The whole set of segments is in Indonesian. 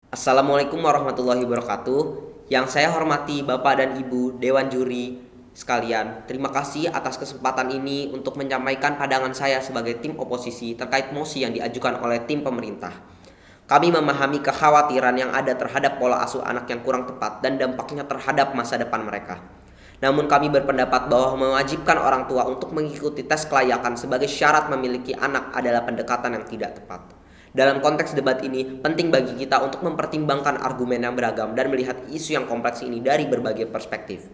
Assalamualaikum warahmatullahi wabarakatuh. Yang saya hormati Bapak dan Ibu Dewan Juri sekalian, terima kasih atas kesempatan ini untuk menyampaikan pandangan saya sebagai tim oposisi terkait mosi yang diajukan oleh tim pemerintah. Kami memahami kekhawatiran yang ada terhadap pola asuh anak yang kurang tepat dan dampaknya terhadap masa depan mereka. Namun kami berpendapat bahwa mewajibkan orang tua untuk mengikuti tes kelayakan sebagai syarat memiliki anak adalah pendekatan yang tidak tepat. Dalam konteks debat ini, penting bagi kita untuk mempertimbangkan argumen yang beragam dan melihat isu yang kompleks ini dari berbagai perspektif.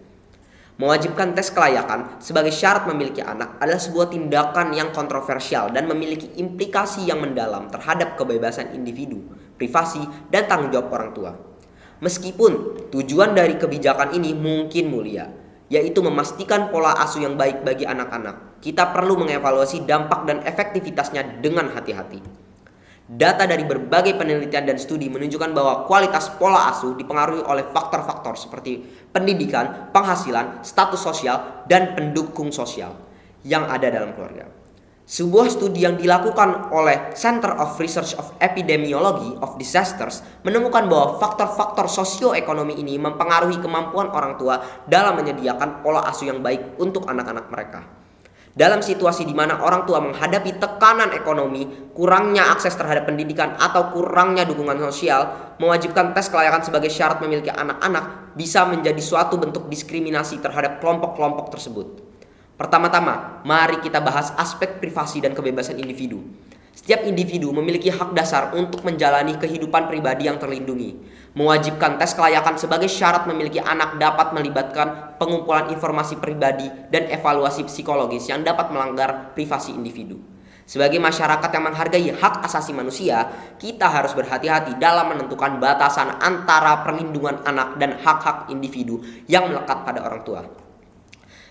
Mewajibkan tes kelayakan sebagai syarat memiliki anak adalah sebuah tindakan yang kontroversial dan memiliki implikasi yang mendalam terhadap kebebasan individu, privasi, dan tanggung jawab orang tua. Meskipun tujuan dari kebijakan ini mungkin mulia, yaitu memastikan pola asuh yang baik bagi anak-anak, kita perlu mengevaluasi dampak dan efektivitasnya dengan hati-hati. Data dari berbagai penelitian dan studi menunjukkan bahwa kualitas pola asuh dipengaruhi oleh faktor-faktor seperti pendidikan, penghasilan, status sosial, dan pendukung sosial yang ada dalam keluarga. Sebuah studi yang dilakukan oleh Center of Research of Epidemiology of Disasters menemukan bahwa faktor-faktor sosioekonomi ini mempengaruhi kemampuan orang tua dalam menyediakan pola asuh yang baik untuk anak-anak mereka. Dalam situasi di mana orang tua menghadapi tekanan ekonomi, kurangnya akses terhadap pendidikan, atau kurangnya dukungan sosial, mewajibkan tes kelayakan sebagai syarat memiliki anak-anak bisa menjadi suatu bentuk diskriminasi terhadap kelompok-kelompok tersebut. Pertama-tama, mari kita bahas aspek privasi dan kebebasan individu. Setiap individu memiliki hak dasar untuk menjalani kehidupan pribadi yang terlindungi. Mewajibkan tes kelayakan sebagai syarat memiliki anak dapat melibatkan pengumpulan informasi pribadi dan evaluasi psikologis yang dapat melanggar privasi individu. Sebagai masyarakat yang menghargai hak asasi manusia, kita harus berhati-hati dalam menentukan batasan antara perlindungan anak dan hak-hak individu yang melekat pada orang tua.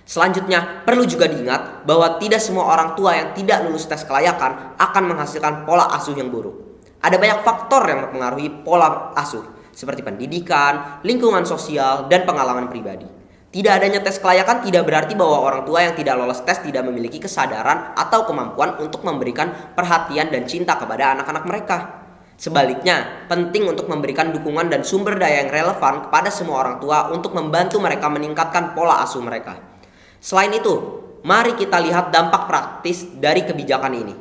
Selanjutnya, perlu juga diingat bahwa tidak semua orang tua yang tidak lulus tes kelayakan akan menghasilkan pola asuh yang buruk. Ada banyak faktor yang mempengaruhi pola asuh, seperti pendidikan, lingkungan sosial, dan pengalaman pribadi. Tidak adanya tes kelayakan tidak berarti bahwa orang tua yang tidak lolos tes tidak memiliki kesadaran atau kemampuan untuk memberikan perhatian dan cinta kepada anak-anak mereka. Sebaliknya, penting untuk memberikan dukungan dan sumber daya yang relevan kepada semua orang tua untuk membantu mereka meningkatkan pola asuh mereka. Selain itu, mari kita lihat dampak praktis dari kebijakan ini.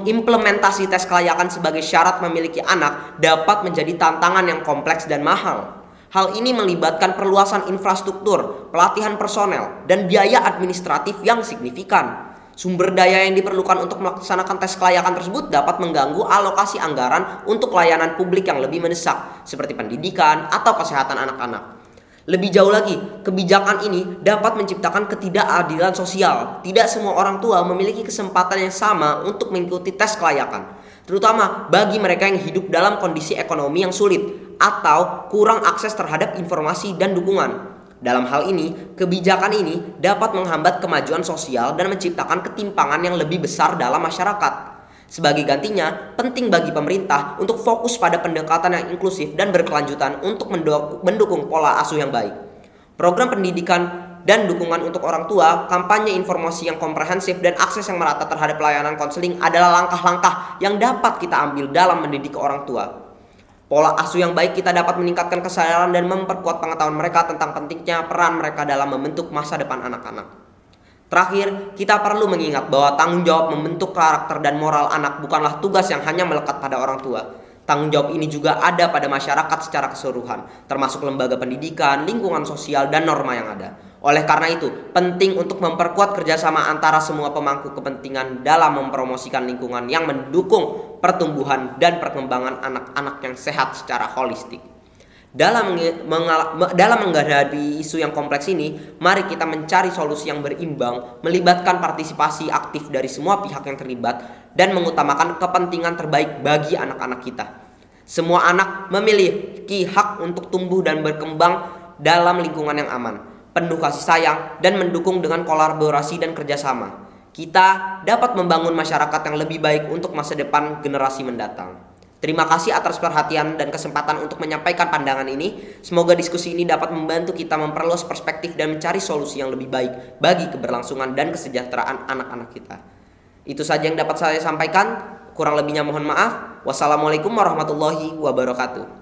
Implementasi tes kelayakan sebagai syarat memiliki anak dapat menjadi tantangan yang kompleks dan mahal. Hal ini melibatkan perluasan infrastruktur, pelatihan personel, dan biaya administratif yang signifikan. Sumber daya yang diperlukan untuk melaksanakan tes kelayakan tersebut dapat mengganggu alokasi anggaran untuk layanan publik yang lebih mendesak, seperti pendidikan atau kesehatan anak-anak. Lebih jauh lagi, kebijakan ini dapat menciptakan ketidakadilan sosial. Tidak semua orang tua memiliki kesempatan yang sama untuk mengikuti tes kelayakan, terutama bagi mereka yang hidup dalam kondisi ekonomi yang sulit atau kurang akses terhadap informasi dan dukungan. Dalam hal ini, kebijakan ini dapat menghambat kemajuan sosial dan menciptakan ketimpangan yang lebih besar dalam masyarakat. Sebagai gantinya, penting bagi pemerintah untuk fokus pada pendekatan yang inklusif dan berkelanjutan untuk mendukung pola asuh yang baik. Program pendidikan dan dukungan untuk orang tua, kampanye informasi yang komprehensif, dan akses yang merata terhadap pelayanan konseling adalah langkah-langkah yang dapat kita ambil dalam mendidik orang tua. Pola asuh yang baik kita dapat meningkatkan kesadaran dan memperkuat pengetahuan mereka tentang pentingnya peran mereka dalam membentuk masa depan anak-anak. Terakhir, kita perlu mengingat bahwa tanggung jawab membentuk karakter dan moral anak bukanlah tugas yang hanya melekat pada orang tua. Tanggung jawab ini juga ada pada masyarakat secara keseluruhan, termasuk lembaga pendidikan, lingkungan sosial, dan norma yang ada. Oleh karena itu, penting untuk memperkuat kerjasama antara semua pemangku kepentingan dalam mempromosikan lingkungan yang mendukung pertumbuhan dan perkembangan anak-anak yang sehat secara holistik. Dalam menghadapi isu yang kompleks ini, mari kita mencari solusi yang berimbang, melibatkan partisipasi aktif dari semua pihak yang terlibat, dan mengutamakan kepentingan terbaik bagi anak-anak kita. Semua anak memiliki hak untuk tumbuh dan berkembang dalam lingkungan yang aman, penuh kasih sayang, dan mendukung dengan kolaborasi dan kerjasama. Kita dapat membangun masyarakat yang lebih baik untuk masa depan generasi mendatang. Terima kasih atas perhatian dan kesempatan untuk menyampaikan pandangan ini. Semoga diskusi ini dapat membantu kita memperluas perspektif dan mencari solusi yang lebih baik bagi keberlangsungan dan kesejahteraan anak-anak kita. Itu saja yang dapat saya sampaikan. Kurang lebihnya mohon maaf. Wassalamualaikum warahmatullahi wabarakatuh.